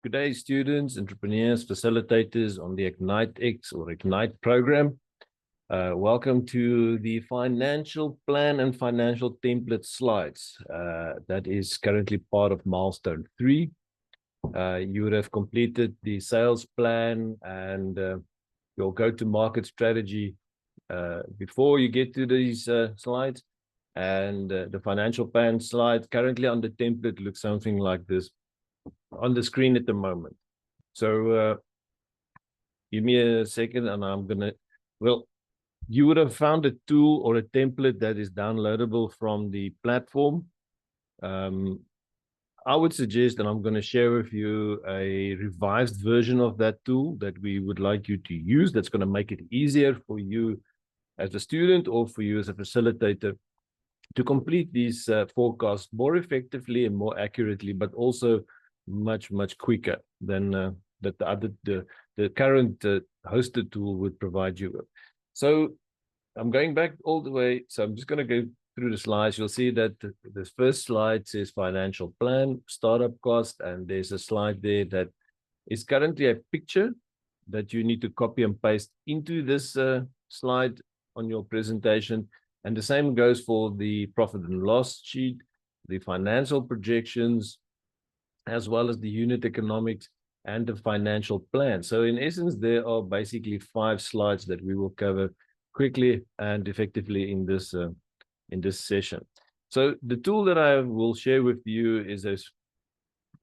Good day, students, entrepreneurs, facilitators on the Ignite X or Ignite program. Welcome to the financial plan and financial template slides. That is currently part of Milestone 3. You would have completed the sales plan and your go-to-market strategy before you get to these slides. And the financial plan slide currently on the template looks something like this on the screen at the moment. So give me a second and I'm gonna, well, you would have found a tool or a template that is downloadable from the platform. I would suggest, and I'm going to share with you a revised version of that tool that we would like you to use. That's going to make it easier for you as a student or for you as a facilitator to complete these forecasts more effectively and more accurately, but also much quicker than the current hosted tool would provide you with. So I'm going back all the way. So I'm just going to go through the slides. You'll see that this first slide says financial plan, startup cost, and there's a slide there that is currently a picture that you need to copy and paste into this slide on your presentation. And the same goes for the profit and loss sheet, the financial projections, as well as the unit economics and the financial plan. So in essence, there are basically 5 slides that we will cover quickly and effectively in this session. So the tool that I will share with you is this.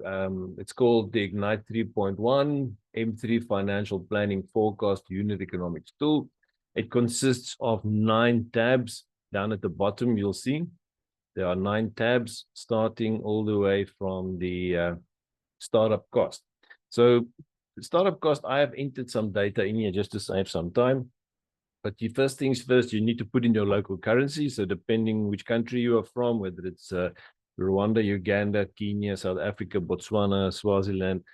It's called the Ignite 3.1 M3 Financial Planning Forecast Unit Economics Tool. It consists of 9 tabs. Down at the bottom, you'll see there are 9 tabs starting all the way from the startup cost. So the startup cost, I have entered some data in here just to save some time. But first things first, you need to put in your local currency. So depending which country you are from, whether it's Rwanda, Uganda, Kenya, South Africa, Botswana, Swaziland,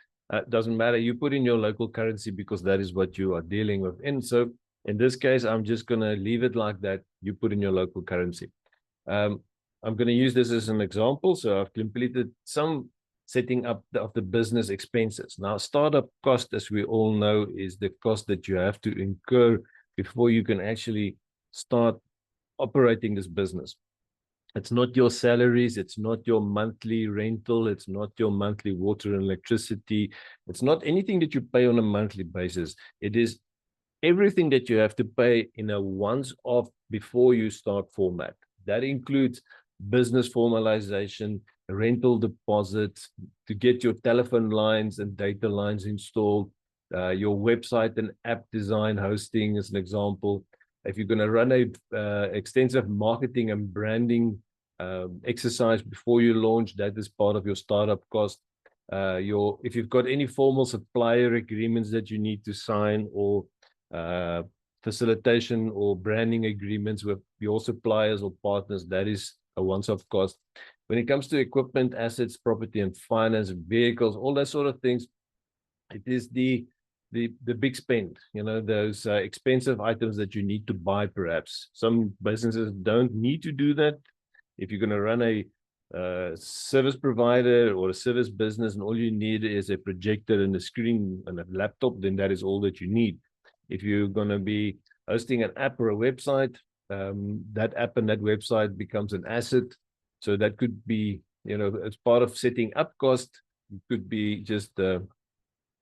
doesn't matter. You put in your local currency because that is what you are dealing with. And so in this case, I'm just going to leave it like that. You put in your local currency. I'm going to use this as an example. So I've completed some setting up of the business expenses. Now, startup cost, as we all know, is the cost that you have to incur before you can actually start operating this business. It's not your salaries, it's not your monthly rental, it's not your monthly water and electricity, it's not anything that you pay on a monthly basis. It is everything that you have to pay in a once-off before you start format. That includes business formalization, rental deposits, to get your telephone lines and data lines installed, your website and app design hosting as an example. If you're going to run a extensive marketing and branding exercise before you launch, that is part of your startup cost. If you've got any formal supplier agreements that you need to sign, or facilitation or branding agreements with your suppliers or partners, that is a once-off cost. When it comes to equipment, assets, property and finance, vehicles, all that sort of things, it is the big spend, you know, those expensive items that you need to buy. Perhaps some businesses don't need to do that. If you're going to run a service provider or a service business and all you need is a projector and a screen and a laptop, then that is all that you need. If you're going to be hosting an app or a website, that app and that website becomes an asset. So that could be, you know, as part of setting up cost, it could be just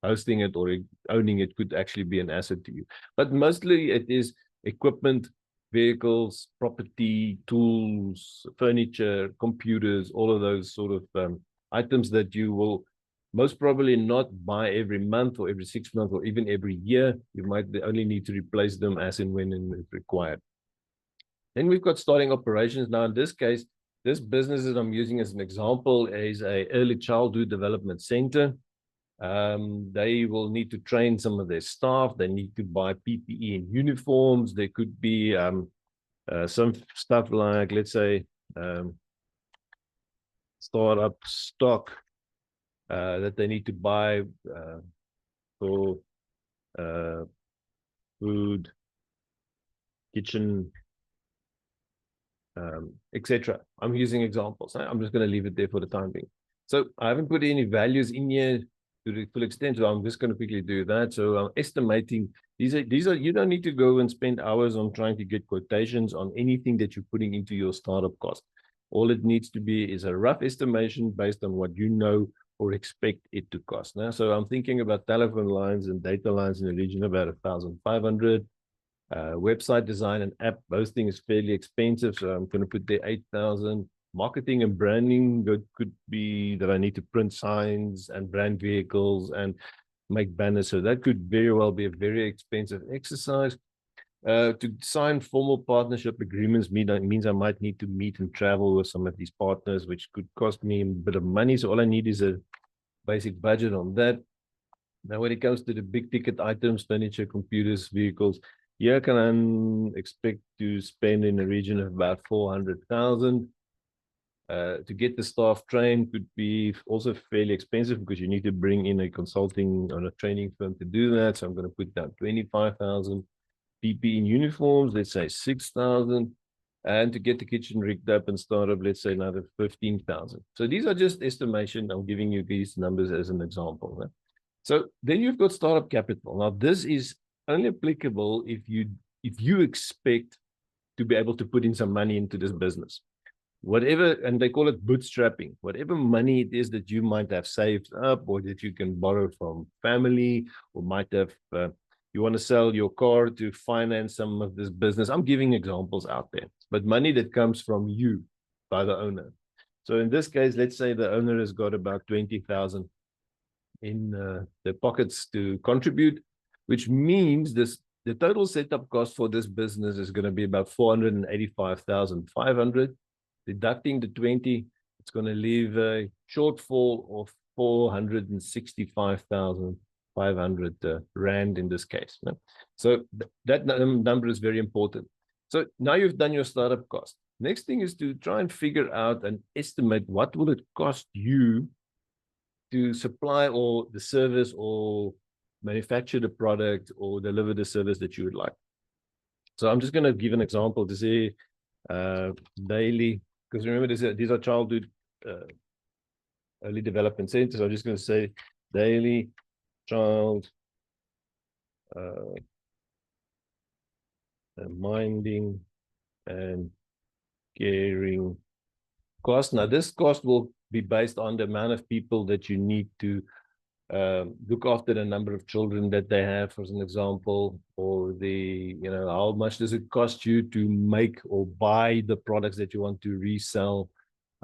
hosting it or owning it could actually be an asset to you. But mostly it is equipment, vehicles, property, tools, furniture, computers, all of those sort of items that you will most probably not buy every month or every 6 months or even every year. You might only need to replace them as and when it's required. Then we've got starting operations. Now, in this case, this business that I'm using as an example is a early childhood development center. They will need to train some of their staff. They need to buy PPE and uniforms. There could be some stuff like, let's say, startup stock that they need to buy for food, kitchen, etc. I'm using examples. I'm just going to leave it there for the time being. So I haven't put any values in here to the full extent. So I'm just going to quickly do that. So I'm estimating these are you don't need to go and spend hours on trying to get quotations on anything that you're putting into your startup cost. All it needs to be is a rough estimation based on what you know or expect it to cost. Now, so I'm thinking about telephone lines and data lines in the region of about 1,500. Website design and app hosting is fairly expensive, so I'm going to put there 8,000. Marketing and branding could be that I need to print signs and brand vehicles and make banners, so that could very well be a very expensive exercise. To sign formal partnership agreements means I might need to meet and travel with some of these partners, which could cost me a bit of money. So all I need is a basic budget on that. Now, when it comes to the big ticket items, furniture, computers, vehicles, here can I expect to spend in the region of about 400,000. To get the staff trained could be also fairly expensive because you need to bring in a consulting or a training firm to do that. So I'm going to put down 25,000. PPE uniforms, let's say 6,000. And to get the kitchen rigged up and start up, let's say another 15,000. So these are just estimation. I'm giving you these numbers as an example. Right? So then you've got startup capital. Now, this is only applicable if you expect to be able to put in some money into this business. Whatever, and they call it bootstrapping, whatever money it is that you might have saved up or that you can borrow from family or might have, you want to sell your car to finance some of this business. I'm giving examples out there, but money that comes from you by the owner. So in this case, let's say the owner has got about 20,000 in the pockets to contribute, which means the total setup cost for this business is going to be about 485,500. Deducting the 20, it's going to leave a shortfall of 465,500 rand in this case. No? So that number is very important. So now you've done your startup cost. Next thing is to try and figure out and estimate what will it cost you to supply or the service or manufacture the product or deliver the service that you would like. So I'm just going to give an example to say daily, because remember these are childhood early development centers. I'm just going to say daily child minding and caring cost. Now, this cost will be based on the amount of people that you need to look after the number of children that they have, for an example, or how much does it cost you to make or buy the products that you want to resell?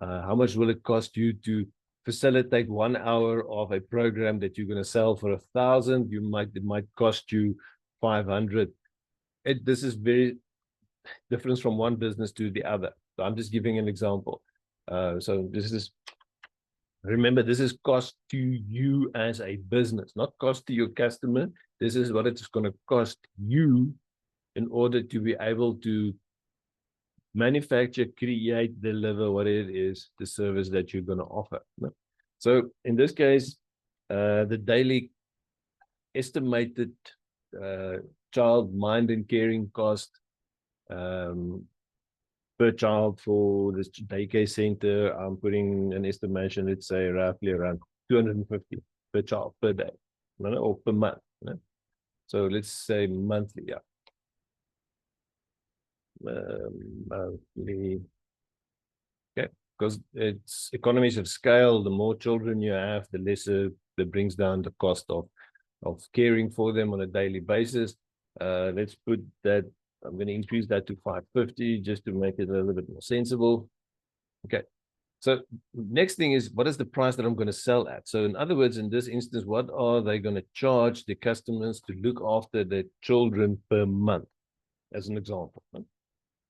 How much will it cost you to facilitate 1 hour of a program that you're going to sell for 1,000? It might cost you 500. This is very different from one business to the other. So I'm just giving an example. So remember, this is cost to you as a business, not cost to your customer. This is what it's going to cost you in order to be able to manufacture, create, deliver what it is, the service that you're going to offer. So in this case, the daily estimated child mind and caring cost per child for this daycare center, I'm putting an estimation, let's say roughly around 250 per child per day, or per month. So let's say monthly, yeah. Monthly. Okay, because it's economies of scale. The more children you have, the lesser that brings down the cost of caring for them on a daily basis. Let's put that. I'm going to increase that to 550 just to make it a little bit more sensible. Okay. So next thing is, what is the price that I'm going to sell at? So in other words, in this instance, what are they going to charge the customers to look after their children per month, as an example?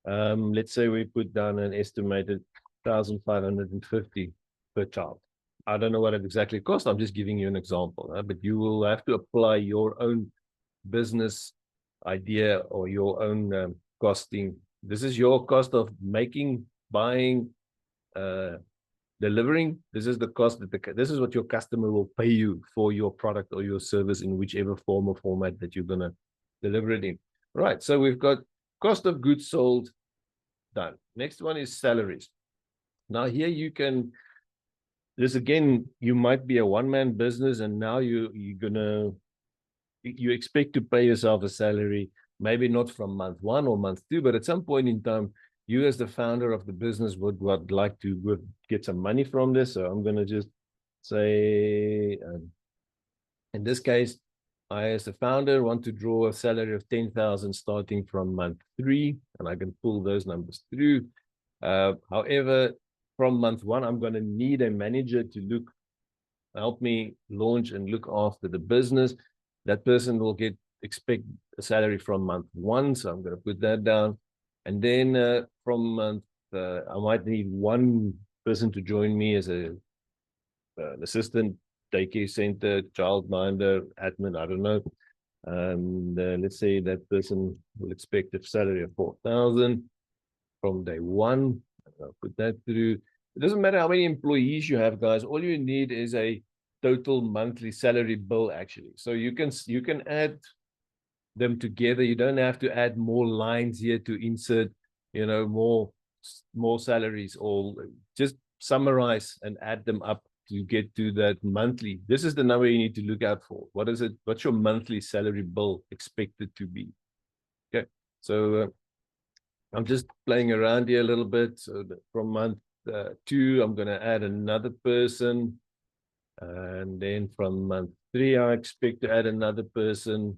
Let's say we put down an estimated 1,550 per child. I don't know what it exactly costs. I'm just giving you an example, but you will have to apply your own business idea or your own costing. This is your cost of making, buying, delivering. This is the cost that this is what your customer will pay you for your product or your service in whichever form or format that you're going to deliver it in. Right. So we've got cost of goods sold done. Next one is salaries. Now here you can this again, you might be a one-man business, and now you expect to pay yourself a salary, maybe not from month 1 or month 2, but at some point in time, you as the founder of the business would like to get some money from this. So I'm going to just say, in this case, I, as the founder, want to draw a salary of 10,000 starting from month 3, and I can pull those numbers through. However, from month 1, I'm going to need a manager to help me launch and look after the business. That person will expect a salary from month 1, so I'm going to put that down. And then from month, I might need one person to join me as an assistant, daycare center, childminder, admin, I don't know. And let's say that person will expect a salary of 4,000 from day 1. I'll put that through. It doesn't matter how many employees you have, guys. All you need is a total monthly salary bill, actually. So you can add them together. You don't have to add more lines here to insert, more salaries, or just summarize and add them up to get to that monthly. This is the number you need to look out for. What is it? What's your monthly salary bill expected to be? Okay. So I'm just playing around here a little bit. So from month 2, I'm going to add another person. And then from month 3, I expect to add another person.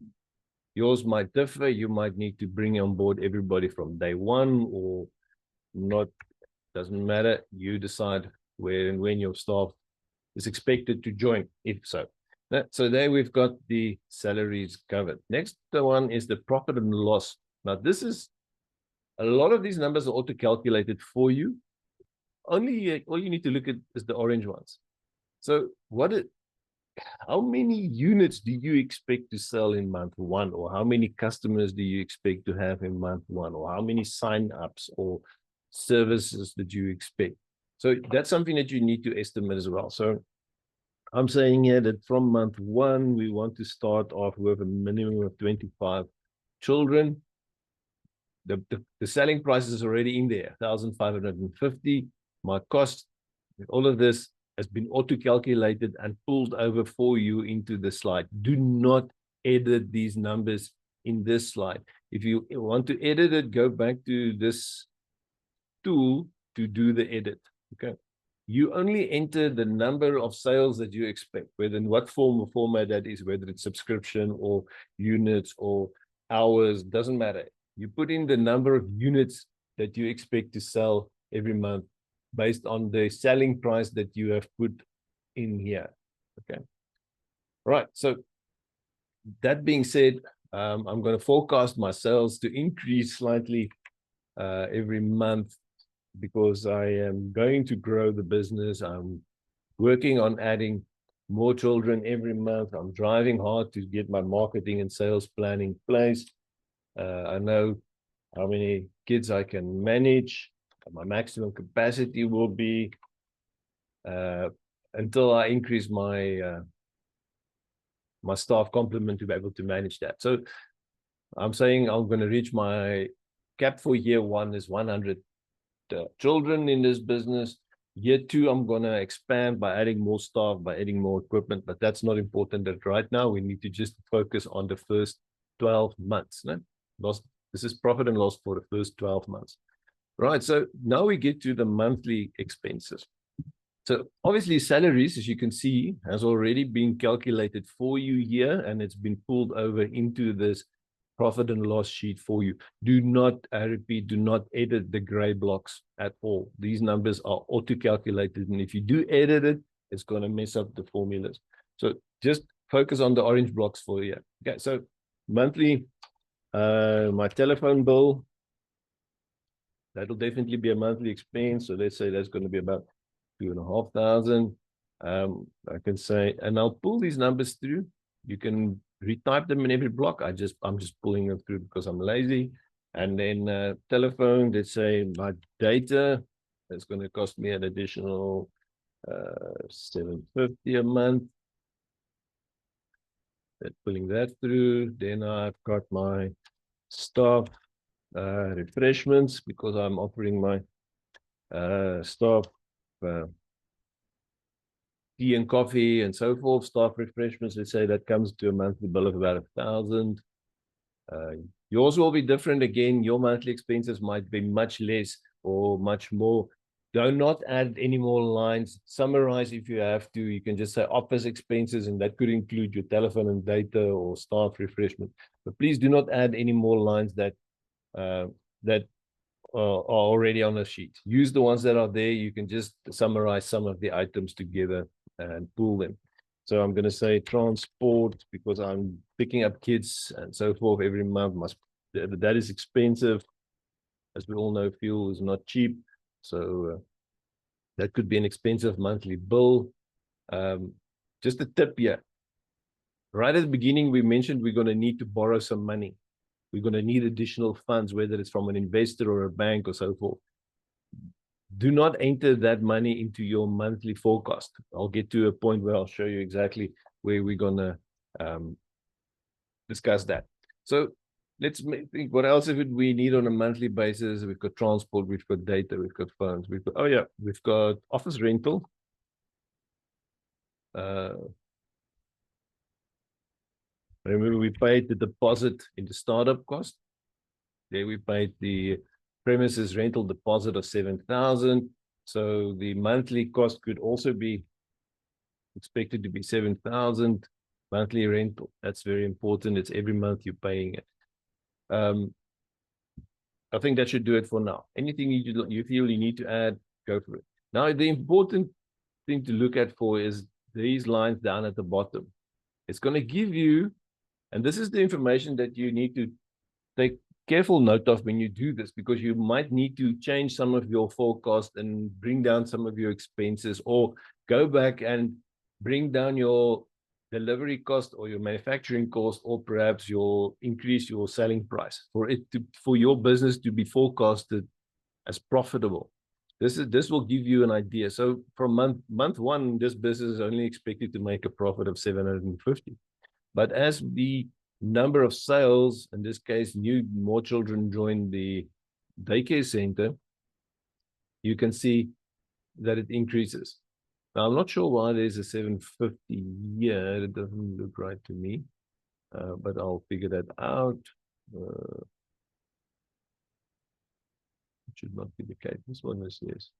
Yours might differ. You might need to bring on board everybody from day 1 or not. Doesn't matter. You decide where and when your staff is expected to join, if so. So there we've got the salaries covered. Next one is the profit and loss. Now, this is a lot of these numbers are auto-calculated for you. All you need to look at is the orange ones. So how many units do you expect to sell in month 1? Or how many customers do you expect to have in month 1? Or how many sign-ups or services that you expect? So that's something that you need to estimate as well. So I'm saying here that from month 1, we want to start off with a minimum of 25 children. The selling price is already in there, 1,550. My cost, all of this has been auto-calculated and pulled over for you into the slide. Do not edit these numbers in this slide. If you want to edit it, go back to this tool to do the edit. Okay. You only enter the number of sales that you expect, whether in what form or format that is, whether it's subscription or units or hours, doesn't matter. You put in the number of units that you expect to sell every month based on the selling price that you have put in here. Okay. Right. So that being said, I'm going to forecast my sales to increase slightly every month because I am going to grow the business. I'm working on adding more children every month. I'm driving hard to get my marketing and sales plan in place. I know how many kids I can manage. My maximum capacity will be until I increase my staff complement to be able to manage that. So I'm saying I'm going to reach my cap for year 1 is 100 children in this business. Year 2, I'm going to expand by adding more staff, by adding more equipment, but that's not important right now. We need to just focus on the first 12 months. No? This is profit and loss for the first 12 months. Right, so now we get to the monthly expenses. So obviously salaries, as you can see, has already been calculated for you here, and it's been pulled over into this profit and loss sheet for you. Do not, I repeat, do not edit the gray blocks at all. These numbers are auto-calculated, and if you do edit it, it's going to mess up the formulas. So just focus on the orange blocks for you. Okay, so monthly, my telephone bill, that'll definitely be a monthly expense. So let's say that's going to be about 2,500. I can say, and I'll pull these numbers through. You can retype them in every block. I'm just pulling them through because I'm lazy. And then telephone, let's say my data, that's going to cost me an additional 750 a month. Pulling that through. Then I've got my staff refreshments because I'm offering my staff tea and coffee and so forth, staff refreshments, let's say that comes to a monthly bill of about 1,000. Yours will be different again. Your monthly expenses might be much less or much more. Do not add any more lines. Summarize if you have to. You can just say office expenses, and that could include your telephone and data or staff refreshment. But please do not add any more lines that are already on the sheet. Use the ones that are there. You can just summarize some of the items together and pull them. So I'm going to say transport because I'm picking up kids and so forth every month. That is expensive. As we all know, fuel is not cheap. So that could be an expensive monthly bill. Just a tip here. Right at the beginning, we mentioned we're going to need to borrow some money. We're going to need additional funds, whether it's from an investor or a bank or so forth. Do not enter that money into your monthly forecast. I'll get to a point where I'll show you exactly where we're going to discuss that. So let's think, what else would we need on a monthly basis? We've got transport, we've got data, we've got phones, we've got office rental. Remember, we paid the deposit in the startup cost. There we paid the premises rental deposit of 7,000. So the monthly cost could also be expected to be 7,000 monthly rental. That's very important. It's every month you're paying it. I think that should do it for now. Anything you feel you need to add, go for it. Now, the important thing to look at for is these lines down at the bottom. It's going to give you, and this is the information that you need to take careful note of when you do this, because you might need to change some of your forecast and bring down some of your expenses, or go back and bring down your delivery cost or your manufacturing cost, or perhaps increase your selling price for your business to be forecasted as profitable. This will give you an idea. So from month one, this business is only expected to make a profit of 750. But as the number of sales, in this case, more children join the daycare center, you can see that it increases. Now, I'm not sure why there's a 750 here. It doesn't look right to me, but I'll figure that out. It should not be the case. This one is yes.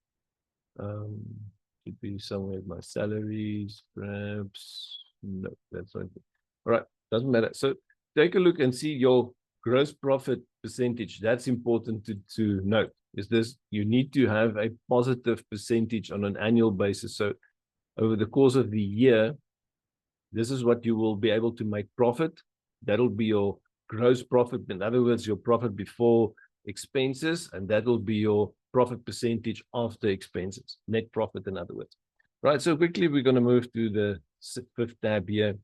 Should be somewhere in my salaries, perhaps. No, that's not it. All right, doesn't matter. So take a look and see your gross profit percentage. That's important to note. Is this, you need to have a positive percentage on an annual basis. So over the course of the year, this is what you will be able to make profit. That'll be your gross profit. In other words, your profit before expenses, and that will be your profit percentage after expenses, net profit, in other words. Right, so quickly, we're going to move to the fifth tab here.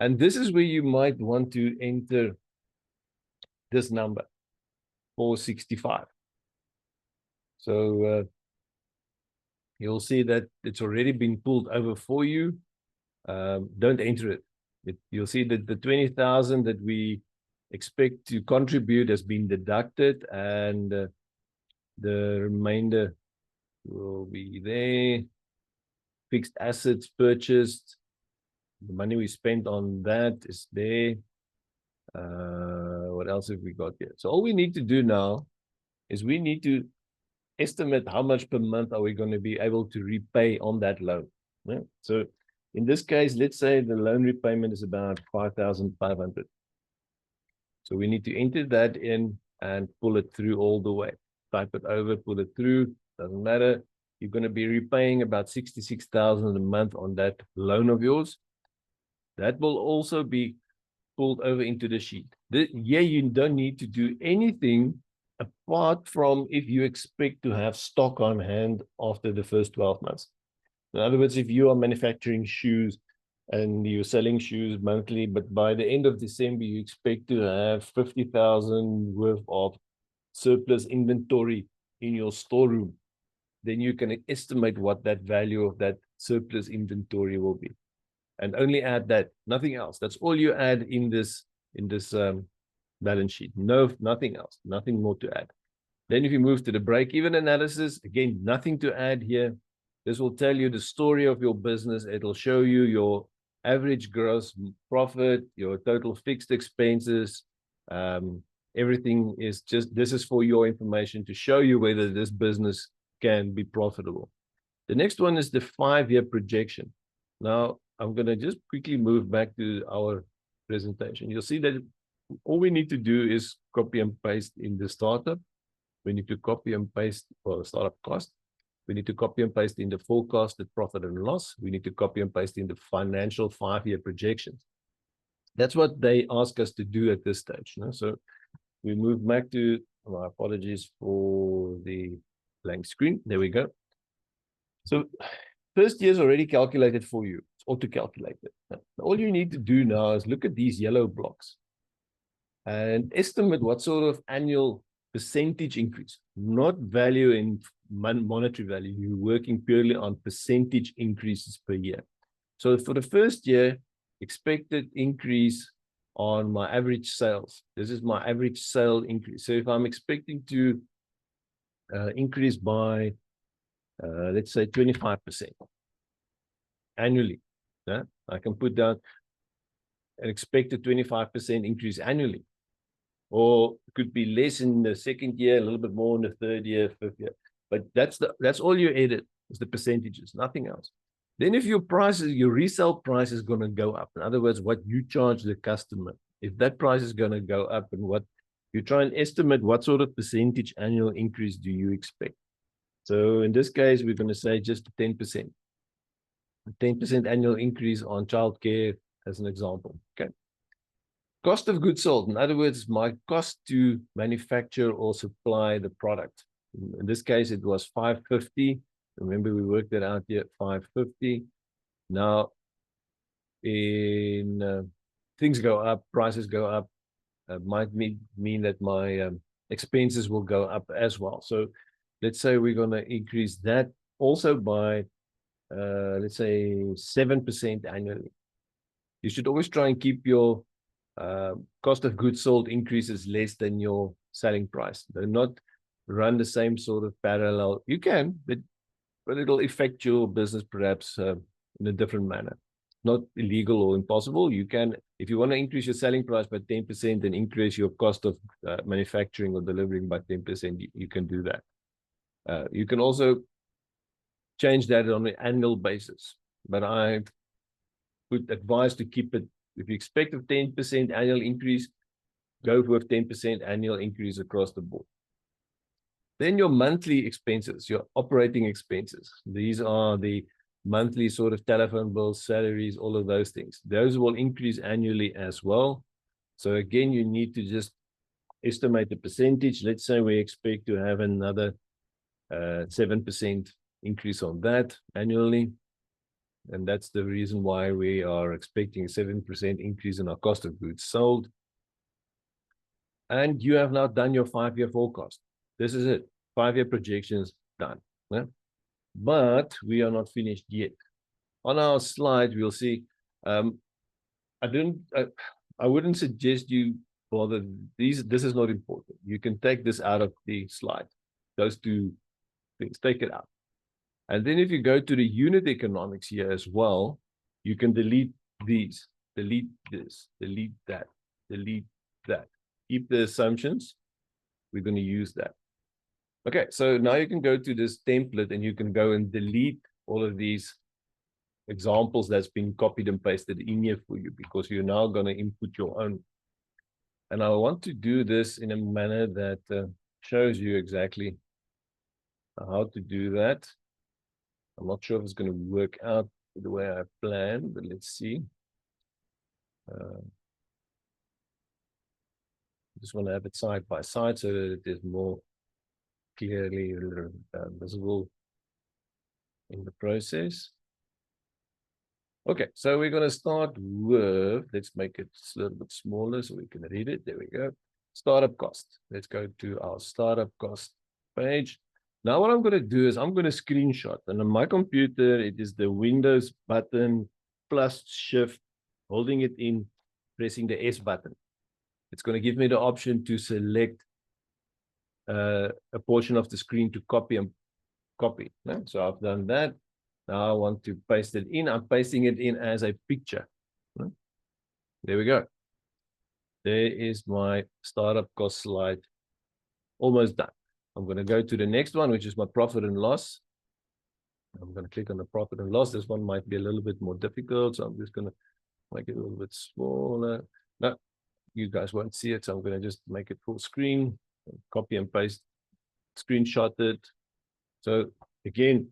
And this is where you might want to enter this number, 465. So you'll see that it's already been pulled over for you. Don't enter it. You'll see that the 20,000 that we expect to contribute has been deducted, and the remainder will be there. Fixed assets purchased, the money we spent on that is there. What else have we got here? So all we need to do now is we need to estimate how much per month are we going to be able to repay on that loan. Yeah? So in this case, let's say the loan repayment is about 5,500. So we need to enter that in and pull it through all the way. Type it over, pull it through, doesn't matter. You're going to be repaying about 66,000 a month on that loan of yours. That will also be pulled over into the sheet. Here you don't need to do anything apart from if you expect to have stock on hand after the first 12 months. In other words, if you are manufacturing shoes and you're selling shoes monthly, but by the end of December, you expect to have 50,000 worth of surplus inventory in your storeroom, then you can estimate what that value of that surplus inventory will be. And only add that, nothing else. That's all you add in this balance sheet. No, nothing else, nothing more to add. Then if you move to the break-even analysis, again, nothing to add here. This will tell you the story of your business. It'll show you your average gross profit, your total fixed expenses. Everything is just, this is for your information to show you whether this business can be profitable. The next one is the 5-year projection. Now, I'm going to just quickly move back to our presentation. You'll see that all we need to do is copy and paste in the startup. We need to copy and paste for the startup cost. We need to copy and paste in the forecasted profit and loss. We need to copy and paste in the financial 5-year projections. That's what they ask us to do at this stage. So we move back to, my apologies for the blank screen. There we go. So first year is already calculated for you. It's auto-calculated. All you need to do now is look at these yellow blocks and estimate what sort of annual percentage increase, not value in monetary value. You're working purely on percentage increases per year. So for the first year, expected increase on my average sales. This is my average sale increase. So if I'm expecting to increase by, let's say 25% annually, I can put down an expected 25% increase annually. Or it could be less in the second year, a little bit more in the third year, fifth year. But that's all you edit is the percentages, nothing else. Then if your prices, your resale price is going to go up. In other words, what you charge the customer, if that price is going to go up, and what you try and estimate what sort of percentage annual increase do you expect. So in this case, we're going to say just 10%. 10% annual increase on childcare as an example. Okay. Cost of goods sold. In other words, my cost to manufacture or supply the product. In this case, it was $550. Remember, we worked that out here at $550. Now, in things go up, prices go up, might mean that my expenses will go up as well. So let's say we're going to increase that also by, let's say, 7% annually. You should always try and keep your cost of goods sold increases less than your selling price. Do not run the same sort of parallel. You can, but it'll affect your business perhaps in a different manner. Not illegal or impossible. You can, if you want to increase your selling price by 10% and increase your cost of manufacturing or delivering by 10%, you can do that. You can also change that on an annual basis. But I would advise to keep it, if you expect a 10% annual increase, go for a 10% annual increase across the board. Then your monthly expenses, your operating expenses. These are the monthly sort of telephone bills, salaries, all of those things. Those will increase annually as well. So again, you need to just estimate the percentage. Let's say we expect to have another 7% increase on that annually. And that's the reason why we are expecting a 7% increase in our cost of goods sold. And you have now done your 5-year forecast. This is it. 5-year projections done. Yeah? But we are not finished yet. On our slide, we'll see. I wouldn't suggest you bother. This is not important. You can take this out of the slide. Those two things, take it out. And then if you go to the unit economics here as well, you can delete these, delete this, delete that, delete that. Keep the assumptions. We're going to use that. Okay, so now you can go to this template and you can go and delete all of these examples that's been copied and pasted in here for you, because you're now going to input your own. And I want to do this in a manner that shows you exactly how to do that. I'm not sure if it's going to work out the way I planned, but let's see. Just want to have it side by side so that it is more clearly visible in the process. Okay, so we're going to start with, let's make it a little bit smaller so we can read it. There we go. Startup cost. Let's go to our startup cost page. Now what I'm going to do is I'm going to screenshot, and on my computer, it is the Windows button plus Shift, holding it in, pressing the S button. It's going to give me the option to select a portion of the screen to copy and copy. So I've done that. Now I want to paste it in. I'm pasting it in as a picture. There we go. There is my startup cost slide. Almost done. I'm going to go to the next one, which is my profit and loss. I'm going to click on the profit and loss. This one might be a little bit more difficult, so I'm just going to make it a little bit smaller. No, you guys won't see it, so I'm going to just make it full screen, copy and paste, screenshot it. So again,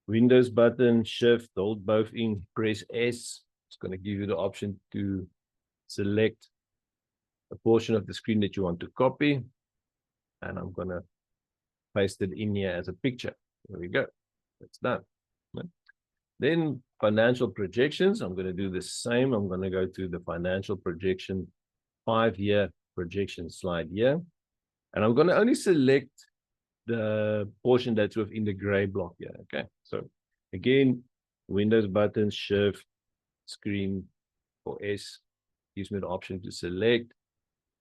Windows button, Shift, hold both in, press S. It's going to give you the option to select a portion of the screen that you want to copy. And I'm going to paste it in here as a picture. There we go. That's done. Then financial projections. I'm going to do the same. I'm going to go to the financial projection, 5-year projection slide here. And I'm going to only select the portion that's within the gray block here. Okay. So again, Windows button, Shift, screen, or S gives me the option to select.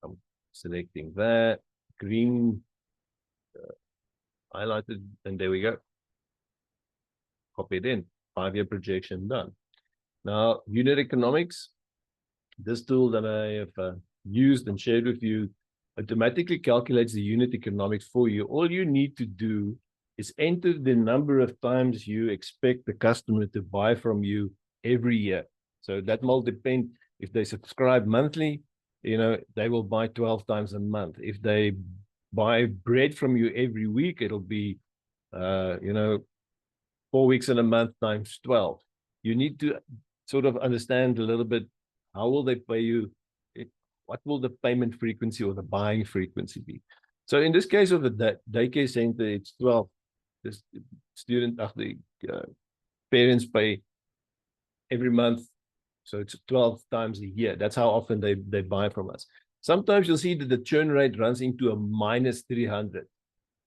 I'm selecting that. Green highlighted, and there we go. Copy it in. 5-year projection done. Now, unit economics, this tool that I have used and shared with you automatically calculates the unit economics for you. All you need to do is enter the number of times you expect the customer to buy from you every year. So that will depend. If they subscribe monthly, they will buy 12 times a month. If they buy bread from you every week, it'll be 4 weeks in a month times 12. You need to sort of understand a little bit, how will they pay you? What will the payment frequency or the buying frequency be? So in this case of the daycare center, it's 12. The parents pay every month. So it's 12 times a year. That's how often they buy from us. Sometimes you'll see that the churn rate runs into a minus 300.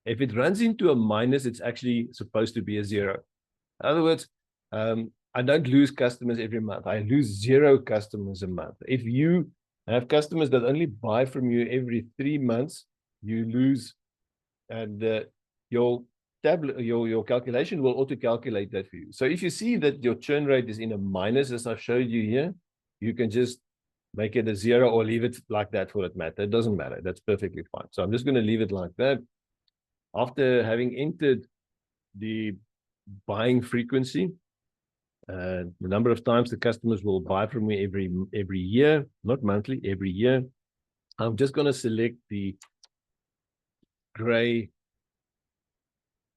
If it runs into a minus, it's actually supposed to be a 0. In other words, I don't lose customers every month. I lose 0 customers a month. If you have customers that only buy from you every 3 months, you lose, and your calculation will auto-calculate that for you. So if you see that your churn rate is in a minus, as I've showed you here, you can just make it a 0 or leave it like that for that matter. It doesn't matter. That's perfectly fine. So I'm just going to leave it like that. After having entered the buying frequency, the number of times the customers will buy from me every year, not monthly, every year, I'm just going to select the gray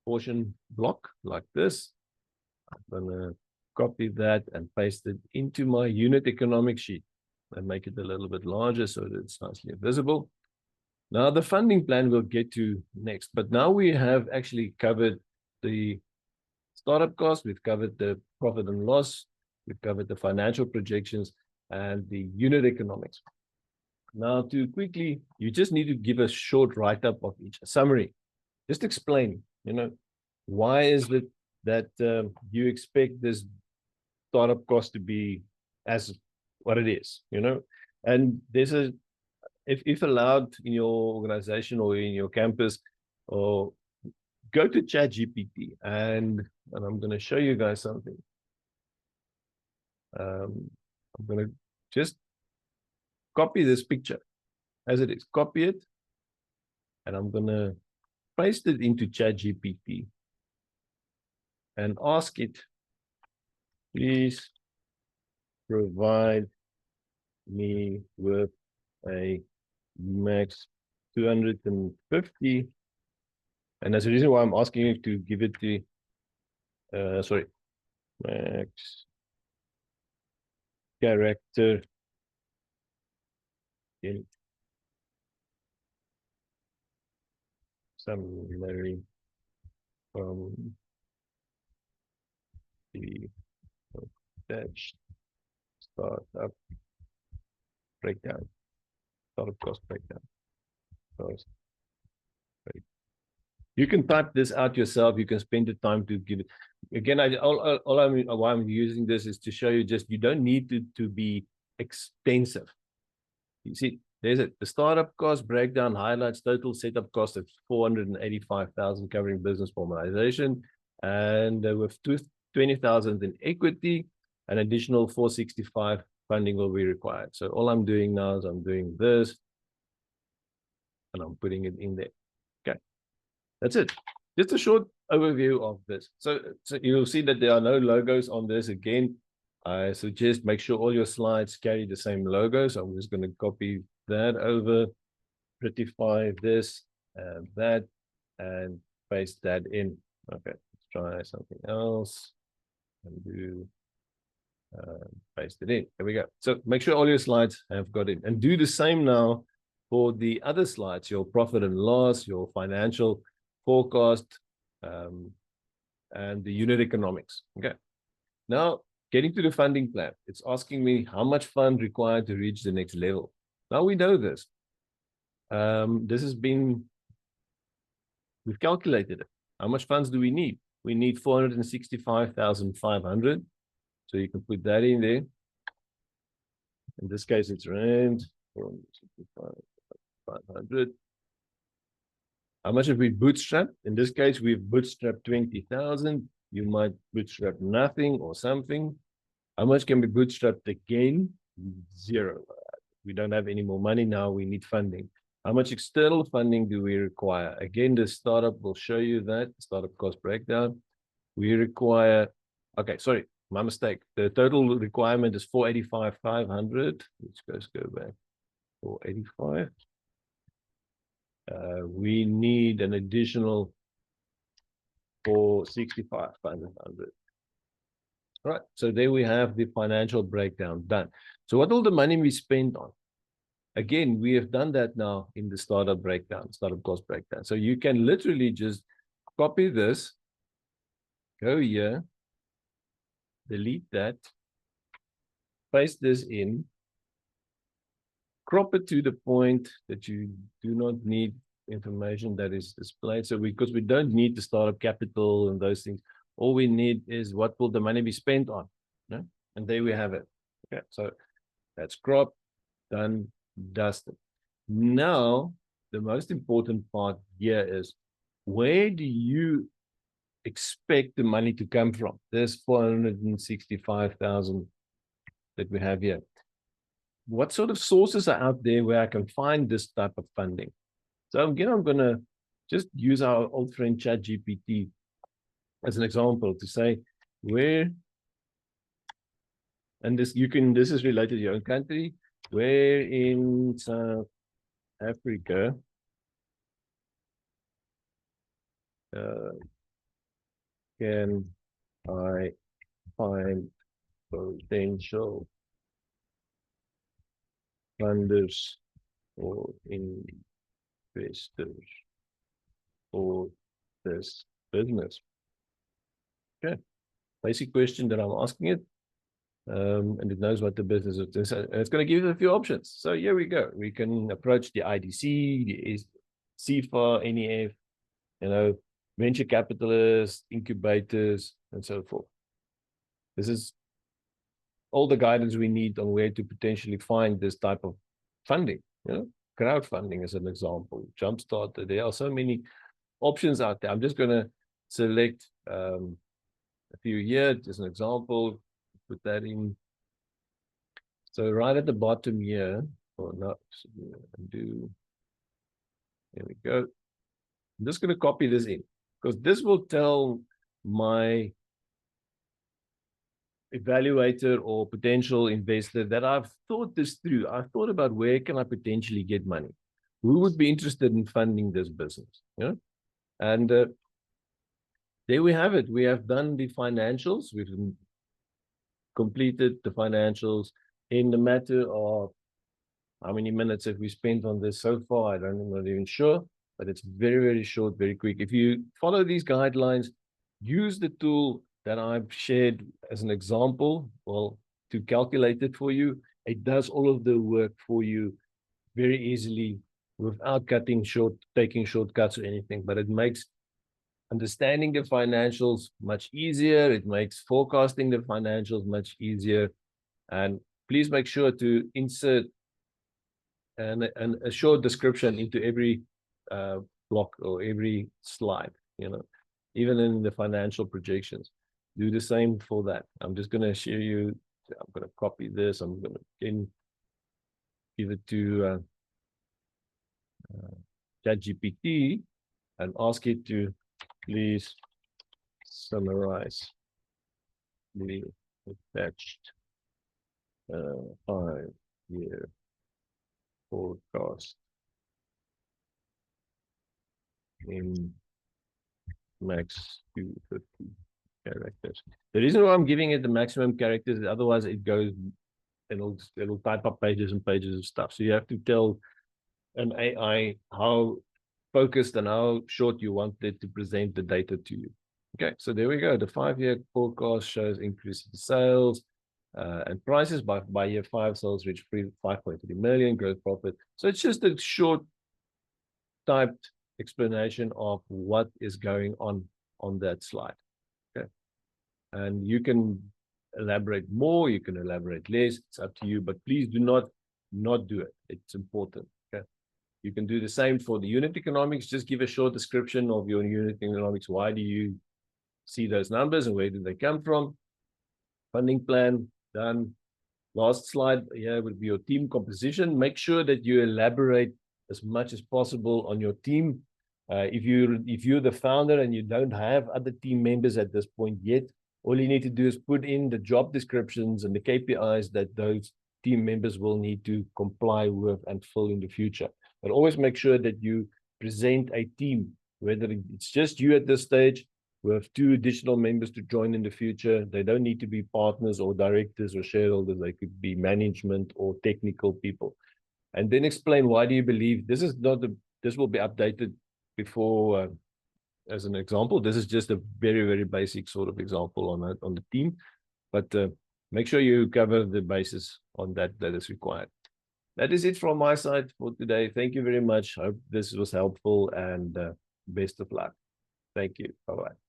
portion block like this. I'm going to copy that and paste it into my unit economic sheet and make it a little bit larger so that it's nicely visible. Now the funding plan we'll get to next, but now we have actually covered the startup cost, we've covered the profit and loss, we've covered the financial projections and the unit economics. Now to quickly, you just need to give a short write-up of each, a summary. Just explain, why is it that you expect this startup cost to be as what it is, and there's if allowed in your organization or in your campus, or go to ChatGPT and I'm going to show you guys something. I'm going to just copy this picture as it is, copy it, and I'm going to paste it into ChatGPT and ask it, please provide me with a max 250. And that's the reason why I'm asking you to give it the, max character in summary from the attached startup breakdown, startup cost breakdown. You can type this out yourself. You can spend the time to give it. Again, why I'm using this is to show you just, you don't need to be extensive. You see, there's the startup cost breakdown highlights total setup cost of 485,000 covering business formalization. And with 20,000 in equity, an additional 465 funding will be required. So all I'm doing now is I'm doing this and I'm putting it in there. Okay, that's it. Just a short overview of this. So you'll see that there are no logos on this. Again, I suggest make sure all your slides carry the same logo. So I'm just going to copy that over, prettify this and that, and paste that in. Okay, let's try something else and do paste it in. There we go. So make sure all your slides have got it, and do the same now for the other slides, your profit and loss, your financial forecast, and the unit economics. Okay. Now, getting to the funding plan, it's asking me how much fund required to reach the next level. Now we know this. This has been, we've calculated it. How much funds do we need? We need 465,500. So you can put that in there. In this case, it's rand 465,500. How much have we bootstrapped? In this case, we've bootstrapped 20,000. You might bootstrap nothing or something. How much can be bootstrapped again? 0. We don't have any more money now. We need funding. How much external funding do we require? Again, the startup will show you that. Startup cost breakdown. We require, okay, sorry, my mistake. The total requirement is 485,500. Let's go back. 485. We need an additional 465,500. All right, so there we have the financial breakdown done. So what will the money be spent on? Again, we have done that now in the startup breakdown, startup cost breakdown. So you can literally just copy this, go here, delete that, paste this in, crop it to the point that you do not need information that is displayed. So because we don't need the startup capital and those things, all we need is what will the money be spent on. No? And there we have it. Okay, so that's cropped, done, dusted. Now, the most important part here is, where do you expect the money to come from? There's 465,000 that we have here. What sort of sources are out there where I can find this type of funding? So again, I'm going to just use our old friend ChatGPT as an example to say where, and this this is related to your own country, where in South Africa can I find potential funders or investors for this business? Okay, basic question that I'm asking it, and it knows what the business is. It's going to give us a few options. So here we go. We can approach the IDC, the CFA, NEF, venture capitalists, incubators, and so forth. This is all the guidance we need on where to potentially find this type of funding. Crowdfunding is an example. Jumpstart. There are so many options out there. I'm just going to select a few here, just an example. Put that in. So right at the bottom here, or not, there we go. I'm just going to copy this in, because this will tell my evaluator or potential investor that I've thought this through. I've thought about where can I potentially get money? Who would be interested in funding this business? And there we have it. We have done the financials. We've completed the financials in the matter of how many minutes have we spent on this so far? I'm not even sure, but it's very, very short, very quick. If you follow these guidelines, use the tool that I've shared as an example, well, to calculate it for you. It does all of the work for you very easily without taking shortcuts or anything, but it makes understanding the financials much easier. It makes forecasting the financials much easier. And please make sure to insert a short description into every block or every slide, even in the financial projections. do the same for that. I'm just going to share you. I'm going to copy this. I'm going to again give it to ChatGPT and ask it to please summarize the attached 5-year forecast in max 250 characters. The reason why I'm giving it the maximum characters, otherwise it goes, it'll type up pages and pages of stuff. So you have to tell an AI how focused and how short you want it to present the data to you. Okay, so there we go. The 5-year forecast shows increase in sales and prices. By year 5, sales reach 5.3 million, gross profit. So it's just a short typed explanation of what is going on that slide. Okay, and you can elaborate more, you can elaborate less. It's up to you, but please do not do it. It's important. Okay, you can do the same for the unit economics. Just give a short description of your unit economics. Why do you see those numbers and where do they come from? Funding plan, done. Last slide here would be your team composition. Make sure that you elaborate as much as possible on your team. If you're the founder and you don't have other team members at this point yet, all you need to do is put in the job descriptions and the KPIs that those team members will need to comply with and fill in the future. But always make sure that you present a team, whether it's just you at this stage. We have 2 additional members to join in the future. They don't need to be partners or directors or shareholders. They could be management or technical people. And then explain, why do you believe this is not this will be updated before, as an example. This is just a very, very basic sort of example on the team. But make sure you cover the basis on that is required. That is it from my side for today. Thank you very much. Hope this was helpful, and best of luck. Thank you. Bye-bye.